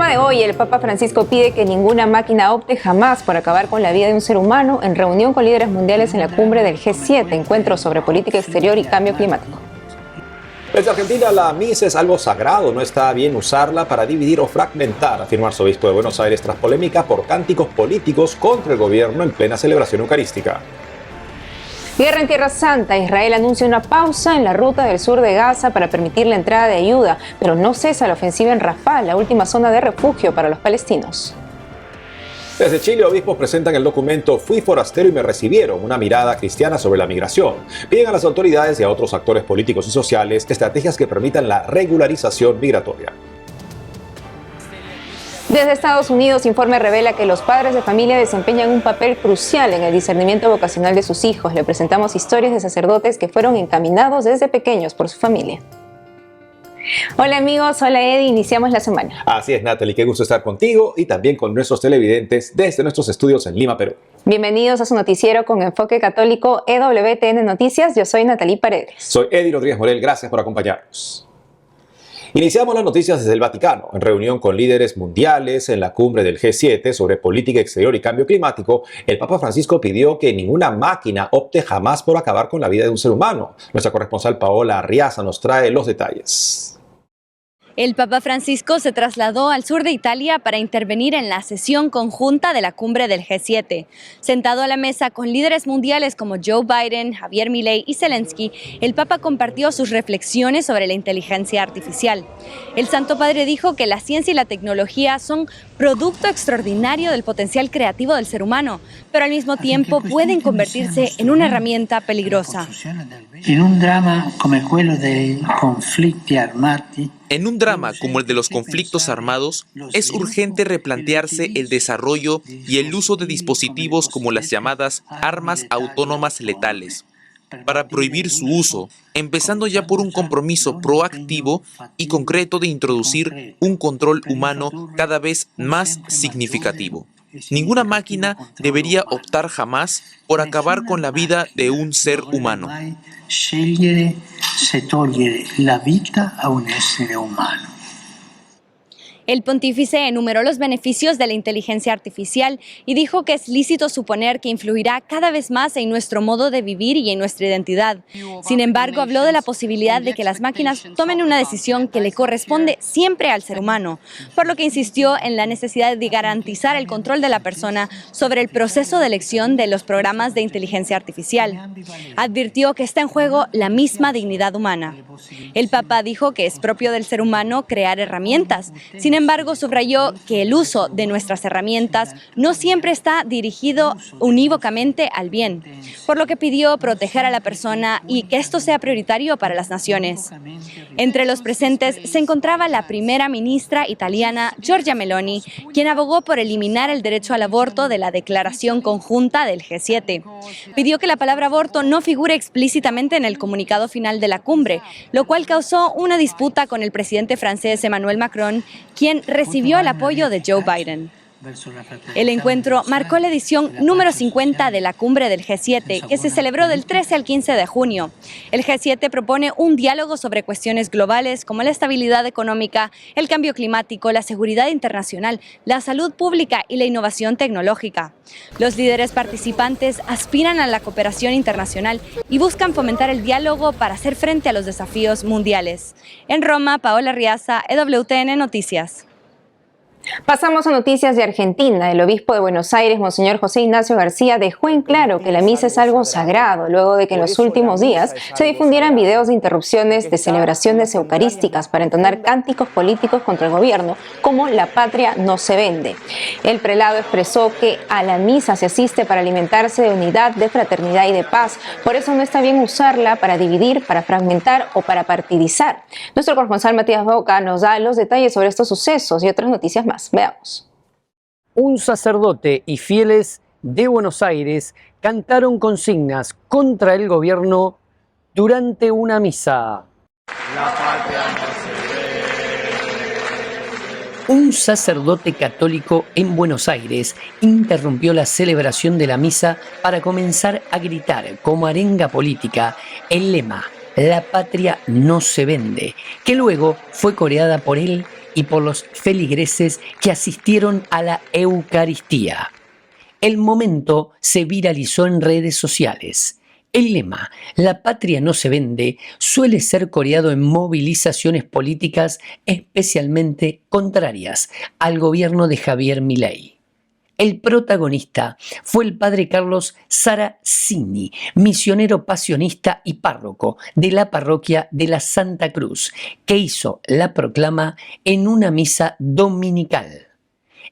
tema de hoy, el Papa Francisco pide que ninguna máquina opte jamás por acabar con la vida de un ser humano en reunión con líderes mundiales en la cumbre del G7, encuentro sobre política exterior y cambio climático. Desde Argentina, la misa es algo sagrado, no está bien usarla para dividir o fragmentar, afirma el arzobispo de Buenos Aires tras polémica por cánticos políticos contra el gobierno en plena celebración eucarística. Guerra en Tierra Santa. Israel anuncia una pausa en la ruta del sur de Gaza para permitir la entrada de ayuda, pero no cesa la ofensiva en Rafah, la última zona de refugio para los palestinos. Desde Chile, obispos presentan el documento Fui forastero y me recibieron, una mirada cristiana sobre la migración. Piden a las autoridades y a otros actores políticos y sociales estrategias que permitan la regularización migratoria. Desde Estados Unidos, informe revela que los padres de familia desempeñan un papel crucial en el discernimiento vocacional de sus hijos. Le presentamos historias de sacerdotes que fueron encaminados desde pequeños por su familia. Hola amigos, hola Eddie, iniciamos la semana. Así es, Natalie, qué gusto estar contigo y también con nuestros televidentes desde nuestros estudios en Lima, Perú. Bienvenidos a su noticiero con enfoque católico EWTN Noticias. Yo soy Natalie Paredes. Soy Eddie Rodríguez Morel, gracias por acompañarnos. Iniciamos las noticias desde el Vaticano. En reunión con líderes mundiales en la cumbre del G7 sobre política exterior y cambio climático, el Papa Francisco pidió que ninguna máquina opte jamás por acabar con la vida de un ser humano. Nuestra corresponsal Paola Arriaza nos trae los detalles. El Papa Francisco se trasladó al sur de Italia para intervenir en la sesión conjunta de la cumbre del G7. Sentado a la mesa con líderes mundiales como Joe Biden, Javier Milei y Zelensky, el Papa compartió sus reflexiones sobre la inteligencia artificial. El Santo Padre dijo que la ciencia y la tecnología son producto extraordinario del potencial creativo del ser humano, pero al mismo tiempo pueden convertirse en una herramienta peligrosa. En un drama como el de los conflictos armados, es urgente replantearse el desarrollo y el uso de dispositivos como las llamadas armas autónomas letales, para prohibir su uso, empezando ya por un compromiso proactivo y concreto de introducir un control humano cada vez más significativo. Ninguna máquina debería optar jamás por acabar con la vida de un ser humano. El pontífice enumeró los beneficios de la inteligencia artificial y dijo que es lícito suponer que influirá cada vez más en nuestro modo de vivir y en nuestra identidad. Sin embargo, habló de la posibilidad de que las máquinas tomen una decisión que le corresponde siempre al ser humano, por lo que insistió en la necesidad de garantizar el control de la persona sobre el proceso de elección de los programas de inteligencia artificial. Advirtió que está en juego la misma dignidad humana. El Papa dijo que es propio del ser humano crear herramientas. Sin embargo, subrayó que el uso de nuestras herramientas no siempre está dirigido unívocamente al bien, por lo que pidió proteger a la persona y que esto sea prioritario para las naciones. Entre los presentes se encontraba la primera ministra italiana, Giorgia Meloni, quien abogó por eliminar el derecho al aborto de la declaración conjunta del G7. Pidió que la palabra aborto no figure explícitamente en el comunicado final de la cumbre, lo cual causó una disputa con el presidente francés Emmanuel Macron, quien recibió el apoyo de Joe Biden. El encuentro marcó la edición número 50 de la cumbre del G7, que se celebró del 13 al 15 de junio. El G7 propone un diálogo sobre cuestiones globales como la estabilidad económica, el cambio climático, la seguridad internacional, la salud pública y la innovación tecnológica. Los líderes participantes aspiran a la cooperación internacional y buscan fomentar el diálogo para hacer frente a los desafíos mundiales. En Roma, Paola Arriaza, EWTN Noticias. Pasamos a noticias de Argentina. El obispo de Buenos Aires, Monseñor José Ignacio García, dejó en claro que la misa es algo sagrado, luego de que en los últimos días se difundieran videos de interrupciones de celebraciones eucarísticas para entonar cánticos políticos contra el gobierno, como "La patria no se vende". El prelado expresó que a la misa se asiste para alimentarse de unidad, de fraternidad y de paz. Por eso no está bien usarla para dividir, para fragmentar o para partidizar. Nuestro corresponsal Matías Boca nos da los detalles sobre estos sucesos y otras noticias más. Veamos. Un sacerdote y fieles de Buenos Aires cantaron consignas contra el gobierno durante una misa. La patria no se ve. Un sacerdote católico en Buenos Aires interrumpió la celebración de la misa para comenzar a gritar como arenga política el lema "La patria no se vende", que luego fue coreada por él y por los feligreses que asistieron a la Eucaristía. El momento se viralizó en redes sociales. El lema "La patria no se vende" suele ser coreado en movilizaciones políticas especialmente contrarias al gobierno de Javier Milei. El protagonista fue el padre Carlos Saracini, misionero pasionista y párroco de la parroquia de la Santa Cruz, que hizo la proclama en una misa dominical.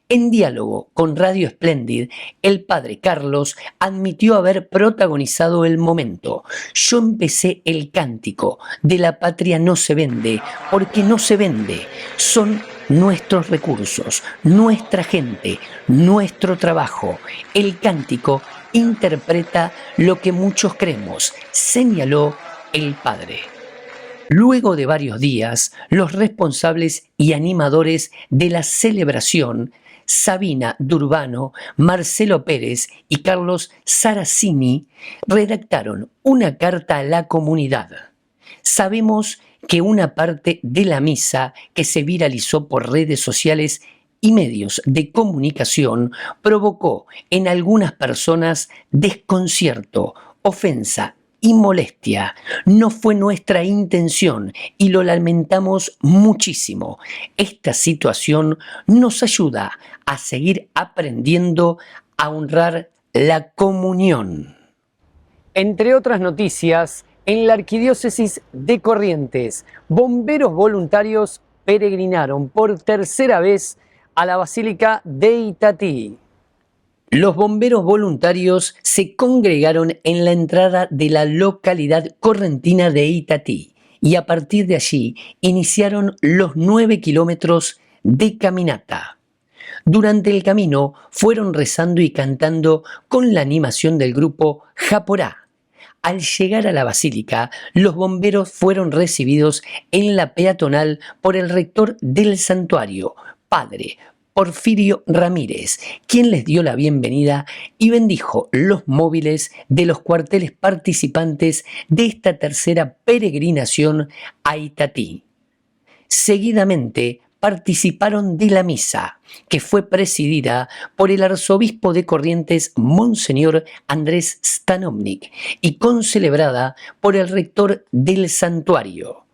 En diálogo con Radio Splendid, el padre Carlos admitió haber protagonizado el momento. Yo empecé el cántico de "La patria no se vende", porque no se vende. Son nuestros recursos, nuestra gente, nuestro trabajo. El cántico interpreta lo que muchos creemos, señaló el padre. Luego de varios días, los responsables y animadores de la celebración, Sabina Durbano, Marcelo Pérez y Carlos Saracini, redactaron una carta a la comunidad. Sabemos que una parte de la misa que se viralizó por redes sociales y medios de comunicación provocó en algunas personas desconcierto, ofensa y molestia. No fue nuestra intención y lo lamentamos muchísimo. Esta situación nos ayuda a seguir aprendiendo a honrar la comunión. Entre otras noticias, en la Arquidiócesis de Corrientes, bomberos voluntarios peregrinaron por tercera vez a la Basílica de Itatí. Los bomberos voluntarios se congregaron en la entrada de la localidad correntina de Itatí y a partir de allí iniciaron los 9 kilómetros de caminata. Durante el camino fueron rezando y cantando con la animación del grupo Japorá. Al llegar a la basílica, los bomberos fueron recibidos en la peatonal por el rector del santuario, padre Porfirio Ramírez, quien les dio la bienvenida y bendijo los móviles de los cuarteles participantes de esta tercera peregrinación a Itatí. Seguidamente participaron de la misa, que fue presidida por el arzobispo de Corrientes, Monseñor Andrés Stanovnik, y concelebrada por el rector del santuario.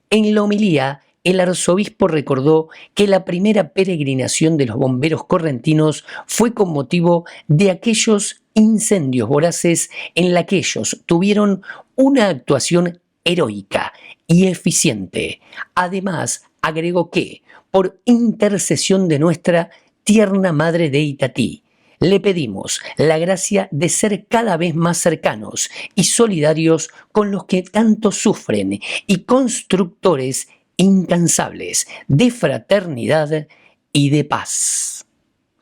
En la homilía, el arzobispo recordó que la primera peregrinación de los bomberos correntinos fue con motivo de aquellos incendios voraces en la que ellos tuvieron una actuación heroica y eficiente. Además, agregó que, por intercesión de nuestra tierna Madre de Itatí, le pedimos la gracia de ser cada vez más cercanos y solidarios con los que tanto sufren y constructores incansables de fraternidad y de paz.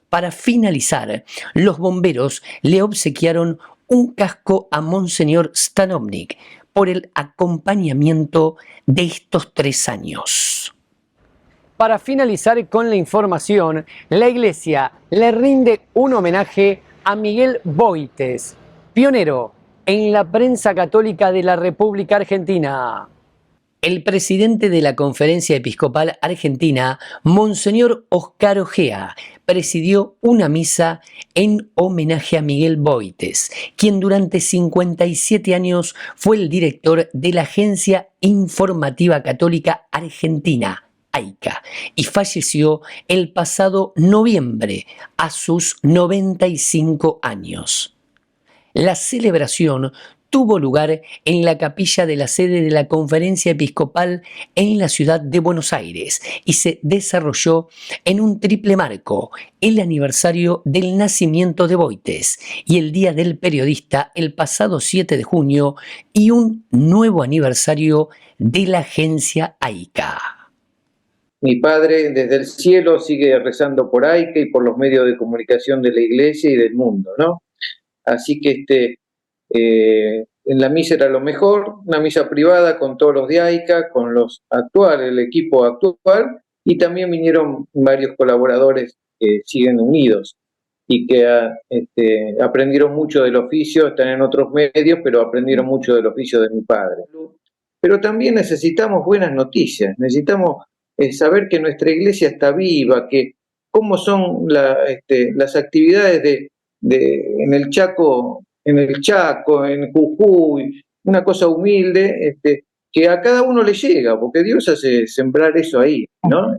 Para finalizar, los bomberos le obsequiaron un casco a Monseñor Stanovnik por el acompañamiento de estos 3 años. Para finalizar con la información, la Iglesia le rinde un homenaje a Miguel Boites, pionero en la prensa católica de la República Argentina. El presidente de la Conferencia Episcopal Argentina, Monseñor Oscar Ojea, presidió una misa en homenaje a Miguel Boites, quien durante 57 años fue el director de la Agencia Informativa Católica Argentina, AICA, y falleció el pasado noviembre a sus 95 años. La celebración tuvo lugar en la capilla de la sede de la Conferencia Episcopal en la ciudad de Buenos Aires y se desarrolló en un triple marco: el aniversario del nacimiento de Boites y el Día del Periodista el pasado 7 de junio y un nuevo aniversario de la agencia AICA. Mi padre desde el cielo sigue rezando por AICA y por los medios de comunicación de la Iglesia y del mundo, ¿no? Así que en la misa era lo mejor, una misa privada con todos los de AICA, con los actuales, el equipo actual, y también vinieron varios colaboradores que siguen unidos y que aprendieron mucho del oficio, están en otros medios, pero aprendieron mucho del oficio de mi padre. Pero también necesitamos buenas noticias, necesitamos saber que nuestra iglesia está viva, que cómo son las actividades en el Chaco, en Jujuy, una cosa humilde, que a cada uno le llega, porque Dios hace sembrar eso ahí, ¿no?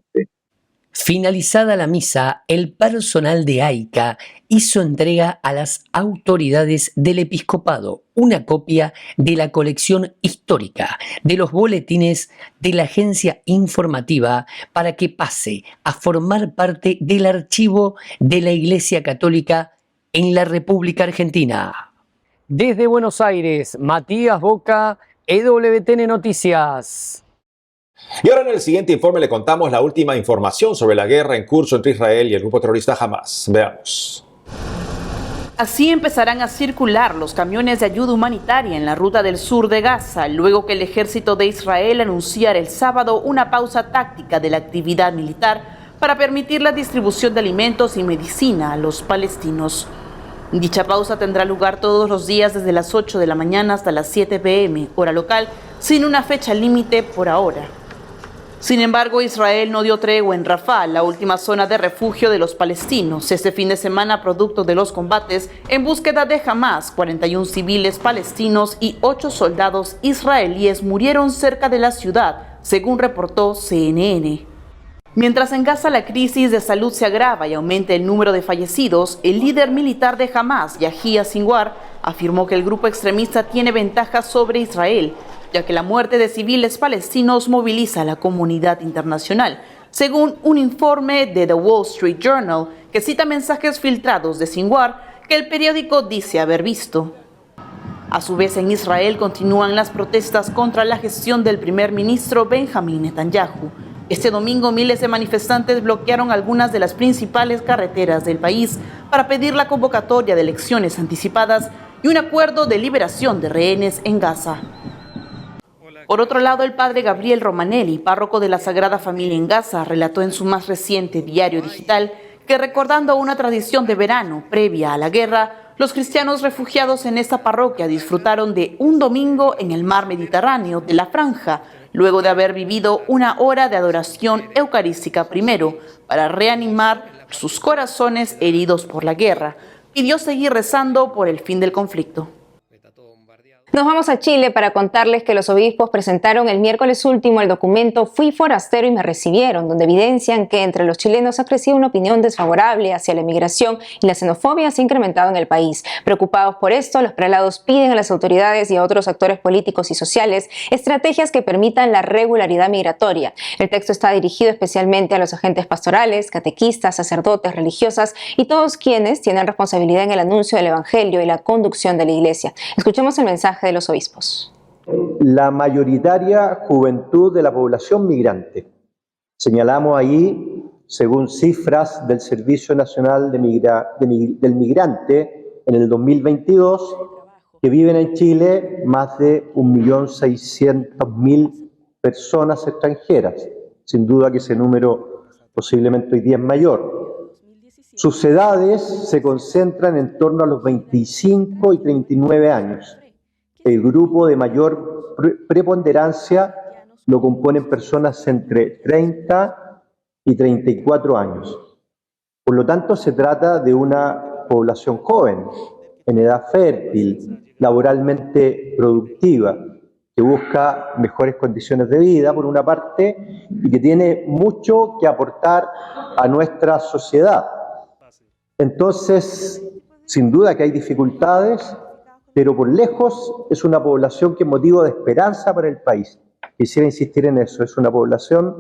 Finalizada la misa, el personal de AICA hizo entrega a las autoridades del episcopado una copia de la colección histórica de los boletines de la agencia informativa para que pase a formar parte del archivo de la Iglesia Católica en la República Argentina. Desde Buenos Aires, Matías Boca, EWTN Noticias. Y ahora en el siguiente informe le contamos la última información sobre la guerra en curso entre Israel y el grupo terrorista Hamas. Veamos. Así empezarán a circular los camiones de ayuda humanitaria en la ruta del sur de Gaza, luego que el ejército de Israel anunciara el sábado una pausa táctica de la actividad militar para permitir la distribución de alimentos y medicina a los palestinos. Dicha pausa tendrá lugar todos los días desde las 8 de la mañana hasta las 7 p.m., hora local, sin una fecha límite por ahora. Sin embargo, Israel no dio tregua en Rafah, la última zona de refugio de los palestinos. Este fin de semana, producto de los combates, en búsqueda de Hamas, 41 civiles palestinos y 8 soldados israelíes murieron cerca de la ciudad, según reportó CNN. Mientras en Gaza la crisis de salud se agrava y aumenta el número de fallecidos, el líder militar de Hamas, Yahya Sinwar, afirmó que el grupo extremista tiene ventaja sobre Israel, ya que la muerte de civiles palestinos moviliza a la comunidad internacional, según un informe de The Wall Street Journal que cita mensajes filtrados de Sinwar que el periódico dice haber visto. A su vez, en Israel continúan las protestas contra la gestión del primer ministro Benjamin Netanyahu. Este domingo, miles de manifestantes bloquearon algunas de las principales carreteras del país para pedir la convocatoria de elecciones anticipadas y un acuerdo de liberación de rehenes en Gaza. Por otro lado, el padre Gabriel Romanelli, párroco de la Sagrada Familia en Gaza, relató en su más reciente diario digital que, recordando una tradición de verano previa a la guerra, los cristianos refugiados en esta parroquia disfrutaron de un domingo en el mar Mediterráneo de la Franja, luego de haber vivido una hora de adoración eucarística primero, para reanimar sus corazones heridos por la guerra. Pidió seguir rezando por el fin del conflicto. Nos vamos a Chile para contarles que los obispos presentaron el miércoles último el documento Fui forastero y me recibieron, donde evidencian que entre los chilenos ha crecido una opinión desfavorable hacia la inmigración y la xenofobia se ha incrementado en el país. Preocupados por esto, los prelados piden a las autoridades y a otros actores políticos y sociales estrategias que permitan la regularidad migratoria. El texto está dirigido especialmente a los agentes pastorales, catequistas, sacerdotes, religiosas y todos quienes tienen responsabilidad en el anuncio del evangelio y la conducción de la iglesia. Escuchemos el mensaje de los obispos. La mayoritaria juventud de la población migrante. Señalamos ahí, según cifras del Servicio Nacional del Migrante, en el 2022, que viven en Chile más de 1.600.000 personas extranjeras. Sin duda que ese número posiblemente hoy día es mayor. Sus edades se concentran en torno a los 25 y 39 años. El grupo de mayor preponderancia lo componen personas entre 30 y 34 años. Por lo tanto, se trata de una población joven, en edad fértil, laboralmente productiva, que busca mejores condiciones de vida, por una parte, y que tiene mucho que aportar a nuestra sociedad. Entonces, sin duda que hay dificultades, pero por lejos es una población que es motivo de esperanza para el país. Quisiera insistir en eso, es una población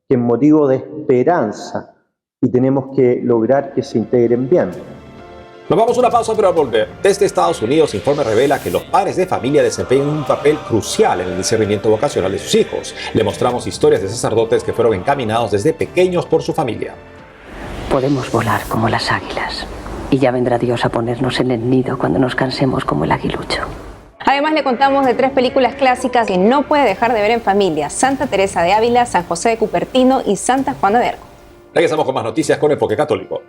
que es motivo de esperanza y tenemos que lograr que se integren bien. Nos vamos a una pausa, pero al volver, desde Estados Unidos, informe revela que los padres de familia desempeñan un papel crucial en el discernimiento vocacional de sus hijos. Le mostramos historias de sacerdotes que fueron encaminados desde pequeños por su familia. Podemos volar como las águilas. Y ya vendrá Dios a ponernos en el nido cuando nos cansemos como el aguilucho. Además, le contamos de 3 películas clásicas que no puede dejar de ver en familia: Santa Teresa de Ávila, San José de Cupertino y Santa Juana de Arco. Regresamos con más noticias con Enfoque Católico.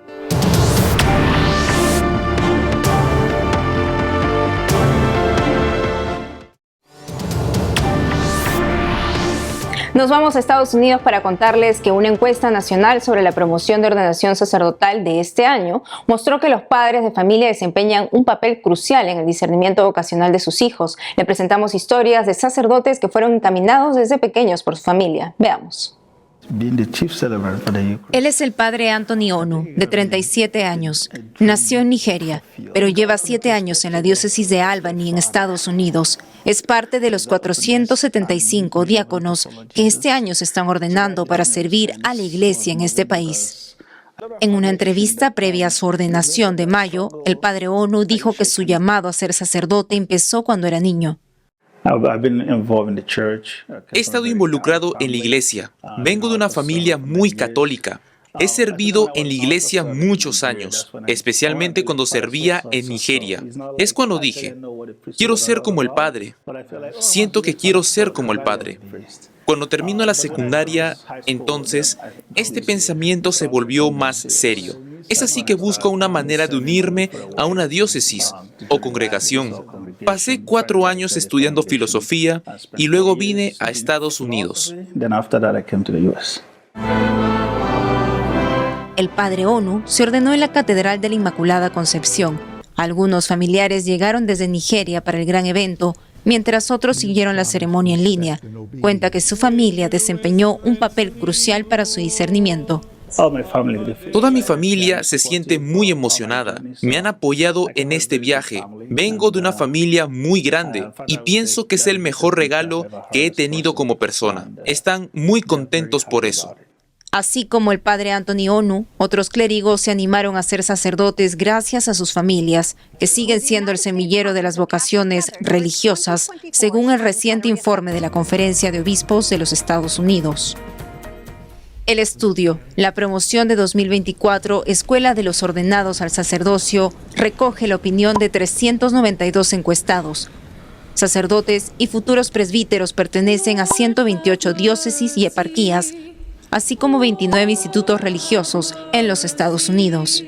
Nos vamos a Estados Unidos para contarles que una encuesta nacional sobre la promoción de ordenación sacerdotal de este año mostró que los padres de familia desempeñan un papel crucial en el discernimiento vocacional de sus hijos. Le presentamos historias de sacerdotes que fueron encaminados desde pequeños por su familia. Veamos. Él es el padre Anthony Onu, de 37 años. Nació en Nigeria, pero lleva 7 años en la diócesis de Albany, en Estados Unidos. Es parte de los 475 diáconos que este año se están ordenando para servir a la iglesia en este país. En una entrevista previa a su ordenación de mayo, el padre Onu dijo que su llamado a ser sacerdote empezó cuando era niño. He estado involucrado en la iglesia. Vengo de una familia muy católica. He servido en la iglesia muchos años, especialmente cuando servía en Nigeria. Es cuando dije, quiero ser como el Padre. Siento que quiero ser como el Padre. Cuando termino la secundaria, entonces, este pensamiento se volvió más serio. Es así que busco una manera de unirme a una diócesis o congregación. Pasé 4 años estudiando filosofía y luego vine a Estados Unidos. El padre Onu se ordenó en la Catedral de la Inmaculada Concepción. Algunos familiares llegaron desde Nigeria para el gran evento, mientras otros siguieron la ceremonia en línea. Cuenta que su familia desempeñó un papel crucial para su discernimiento. Toda mi familia se siente muy emocionada. Me han apoyado en este viaje. Vengo de una familia muy grande y pienso que es el mejor regalo que he tenido como persona. Están muy contentos por eso. Así como el padre Anthony Onu, otros clérigos se animaron a ser sacerdotes gracias a sus familias, que siguen siendo el semillero de las vocaciones religiosas, según el reciente informe de la Conferencia de Obispos de los Estados Unidos. El estudio, la promoción de 2024, Escuela de los Ordenados al Sacerdocio, recoge la opinión de 392 encuestados. Sacerdotes y futuros presbíteros pertenecen a 128 diócesis y eparquías, así como 29 institutos religiosos en los Estados Unidos.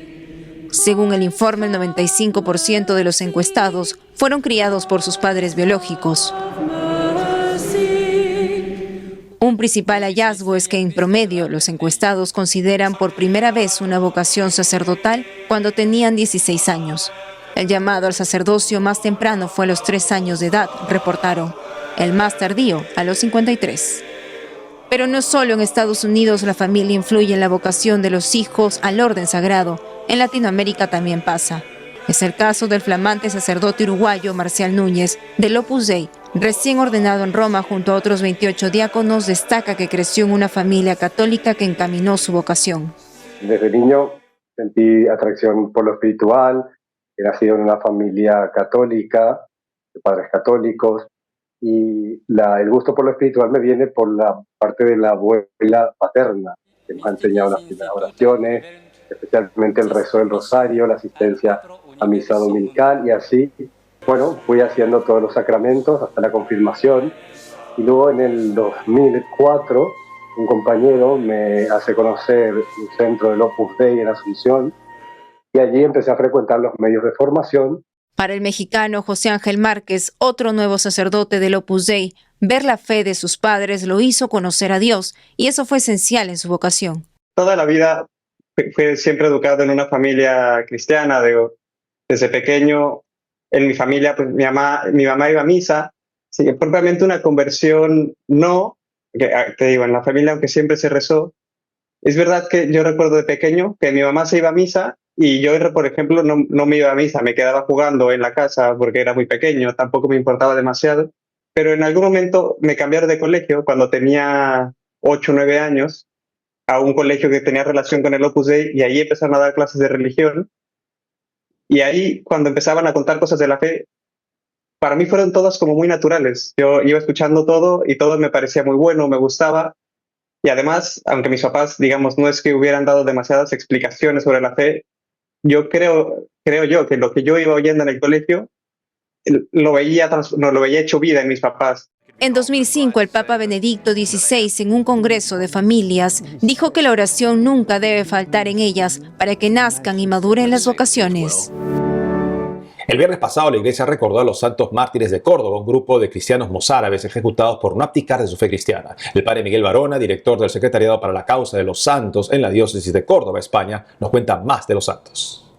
Según el informe, el 95% de los encuestados fueron criados por sus padres biológicos. Un principal hallazgo es que en promedio los encuestados consideran por primera vez una vocación sacerdotal cuando tenían 16 años. El llamado al sacerdocio más temprano fue a los 3 años de edad, reportaron. El más tardío, a los 53. Pero no solo en Estados Unidos la familia influye en la vocación de los hijos al orden sagrado. En Latinoamérica también pasa. Es el caso del flamante sacerdote uruguayo Marcial Núñez, del Opus Dei. Recién ordenado en Roma junto a otros 28 diáconos, destaca que creció en una familia católica que encaminó su vocación. Desde niño sentí atracción por lo espiritual, he nacido en una familia católica, de padres católicos, y el gusto por lo espiritual me viene por la parte de la abuela paterna, que nos ha enseñado las primeras oraciones, especialmente el rezo del rosario, la asistencia a misa dominical, y así, bueno, fui haciendo todos los sacramentos hasta la confirmación, y luego en el 2004 un compañero me hace conocer un centro del Opus Dei en Asunción, y allí empecé a frecuentar los medios de formación. Para el mexicano José Ángel Márquez, otro nuevo sacerdote del Opus Dei, ver la fe de sus padres lo hizo conocer a Dios, y eso fue esencial en su vocación. Toda la vida fui siempre educado en una familia cristiana. Desde pequeño, en mi familia, pues mi mamá iba a misa. Sí, propiamente una conversión no, que te digo, en la familia, aunque siempre se rezó. Es verdad que yo recuerdo de pequeño que mi mamá se iba a misa y yo, por ejemplo, no me iba a misa, me quedaba jugando en la casa porque era muy pequeño, tampoco me importaba demasiado. Pero en algún momento me cambiaron de colegio cuando tenía 8 o 9 años a un colegio que tenía relación con el Opus Dei, y ahí empezaron a dar clases de religión. Y ahí, cuando empezaban a contar cosas de la fe, para mí fueron todas como muy naturales. Yo iba escuchando todo y todo me parecía muy bueno, me gustaba. Y además, aunque mis papás, digamos, no es que hubieran dado demasiadas explicaciones sobre la fe, yo creo yo que lo que yo iba oyendo en el colegio lo veía hecho vida en mis papás. En 2005, el Papa Benedicto XVI, en un congreso de familias, dijo que la oración nunca debe faltar en ellas para que nazcan y maduren las vocaciones. El viernes pasado la iglesia recordó a los santos mártires de Córdoba, un grupo de cristianos mozárabes ejecutados por no abdicar de su fe cristiana. El padre Miguel Barona, director del Secretariado para la Causa de los Santos en la diócesis de Córdoba, España, nos cuenta más de los santos.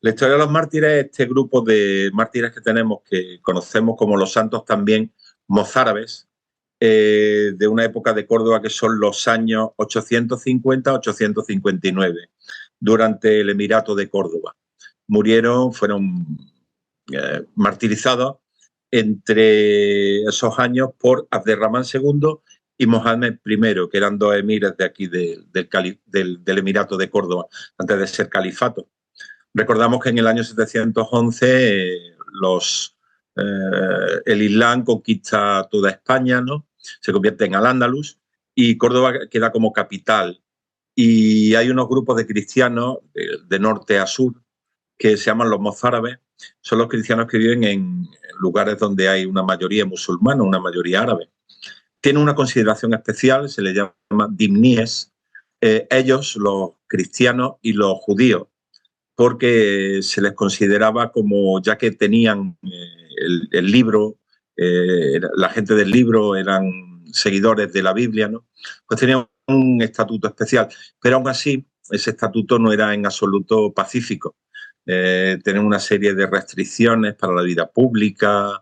La historia de los mártires, este grupo de mártires que tenemos, que conocemos como los santos también mozárabes, de una época de Córdoba que son los años 850-859, durante el Emirato de Córdoba. Fueron martirizados entre esos años por Abderramán II y Mohamed I, que eran dos emires de aquí del Emirato de Córdoba, antes de ser califato. Recordamos que en el año 711 el Islam conquista toda España, ¿no? Se convierte en Al-Ándalus y Córdoba queda como capital. Y hay unos grupos de cristianos de norte a sur que se llaman los mozárabes. Son los cristianos que viven en lugares donde hay una mayoría musulmana, una mayoría árabe. Tienen una consideración especial, se les llama dimníes, ellos, los cristianos y los judíos, porque se les consideraba como, ya que tenían el libro, la gente del libro eran seguidores de la Biblia, ¿no? Pues tenían un estatuto especial, pero aún así ese estatuto no era en absoluto pacífico. Tenían una serie de restricciones para la vida pública,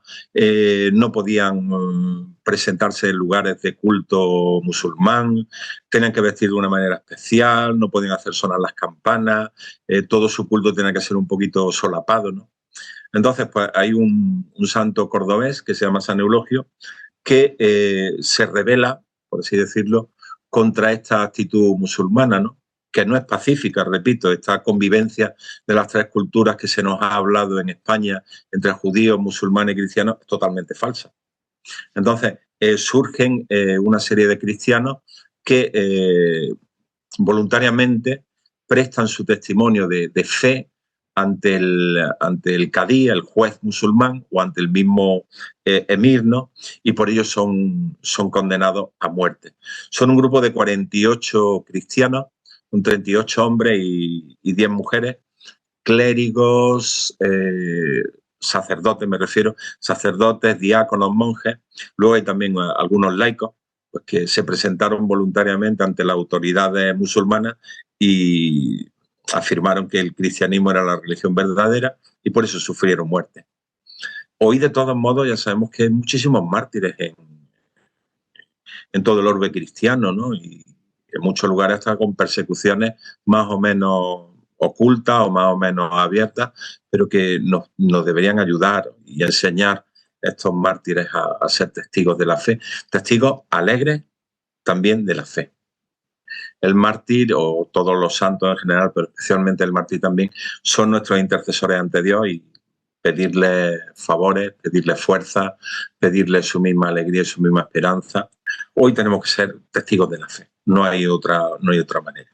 no podían presentarse en lugares de culto musulmán, tenían que vestir de una manera especial, no podían hacer sonar las campanas, todo su culto tenía que ser un poquito solapado, ¿no? Entonces, pues hay un santo cordobés que se llama San Eulogio que se rebela, por así decirlo, contra esta actitud musulmana, ¿no? Que no es pacífica, repito, esta convivencia de las tres culturas que se nos ha hablado en España entre judíos, musulmanes y cristianos es totalmente falsa. Entonces, surgen una serie de cristianos que voluntariamente prestan su testimonio de fe ante el cadí, el juez musulmán, o ante el mismo emir, ¿no? Y por ello son condenados a muerte. Son un grupo de 48 cristianos, un 38 hombres y 10 mujeres, clérigos, sacerdotes, me refiero, sacerdotes, diáconos, monjes. Luego hay también algunos laicos, pues, que se presentaron voluntariamente ante las autoridades musulmanas y afirmaron que el cristianismo era la religión verdadera y por eso sufrieron muerte. Hoy, de todos modos, ya sabemos que hay muchísimos mártires en todo el orbe cristiano, ¿no? Y en muchos lugares está con persecuciones más o menos ocultas o más o menos abiertas, pero que nos deberían ayudar y enseñar a estos mártires a ser testigos de la fe, testigos alegres también de la fe. El mártir, o todos los santos en general, pero especialmente el mártir también, son nuestros intercesores ante Dios y pedirle favores, pedirle fuerza, pedirle su misma alegría y su misma esperanza. Hoy tenemos que ser testigos de la fe. No hay otra manera.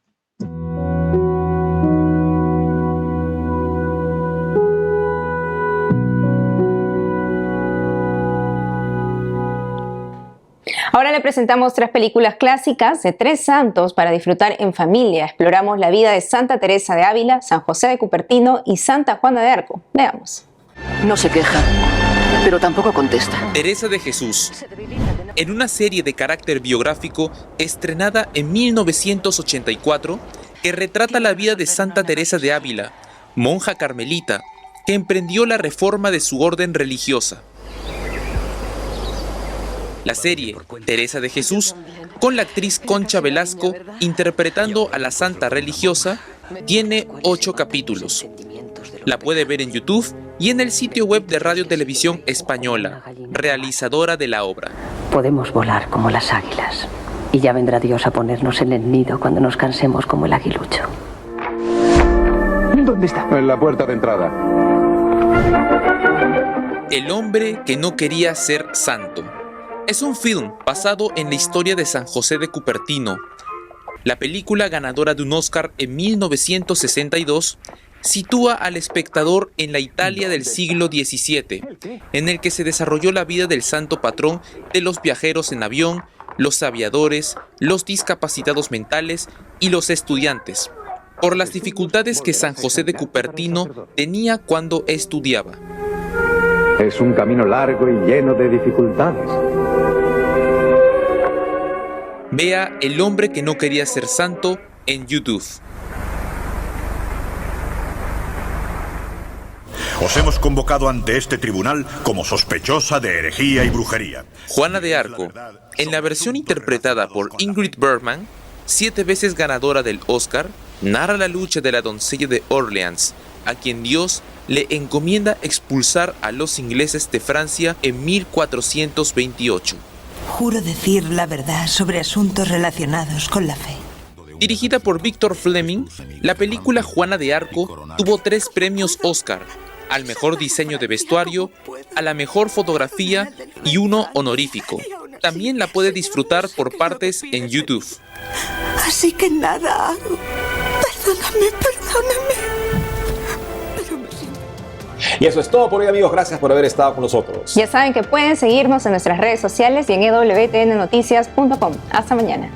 Ahora le presentamos 3 películas clásicas de 3 santos para disfrutar en familia. Exploramos la vida de Santa Teresa de Ávila, San José de Cupertino y Santa Juana de Arco. Veamos. No se queja, pero tampoco contesta. Teresa de Jesús. En una serie de carácter biográfico estrenada en 1984 que retrata la vida de Santa Teresa de Ávila, monja carmelita, que emprendió la reforma de su orden religiosa. La serie Teresa de Jesús, con la actriz Concha Velasco interpretando a la santa religiosa, tiene 8 capítulos. La puede ver en YouTube y en el sitio web de Radio Televisión Española, realizadora de la obra. Podemos volar como las águilas, y ya vendrá Dios a ponernos en el nido cuando nos cansemos como el aguilucho. ¿Dónde está? En la puerta de entrada. El hombre que no quería ser santo. Es un film basado en la historia de San José de Cupertino. La película ganadora de un Oscar en 1962 sitúa al espectador en la Italia del siglo XVII, en el que se desarrolló la vida del santo patrón de los viajeros en avión, los aviadores, los discapacitados mentales y los estudiantes, por las dificultades que San José de Cupertino tenía cuando estudiaba. Es un camino largo y lleno de dificultades. Vea El hombre que no quería ser santo en YouTube. Os hemos convocado ante este tribunal como sospechosa de herejía y brujería. Juana de Arco, en la versión interpretada por Ingrid Bergman, 7 veces ganadora del Oscar, narra la lucha de la doncella de Orleans, a quien Dios le encomienda expulsar a los ingleses de Francia en 1428. Juro decir la verdad sobre asuntos relacionados con la fe. Dirigida por Victor Fleming, la película Juana de Arco tuvo 3 premios Oscar: al mejor diseño de vestuario, a la mejor fotografía y 1 honorífico. También la puede disfrutar por partes en YouTube. Así que nada hago. Perdóname. Y eso es todo por hoy, amigos. Gracias por haber estado con nosotros. Ya saben que pueden seguirnos en nuestras redes sociales y en ewtnnoticias.com. Hasta mañana.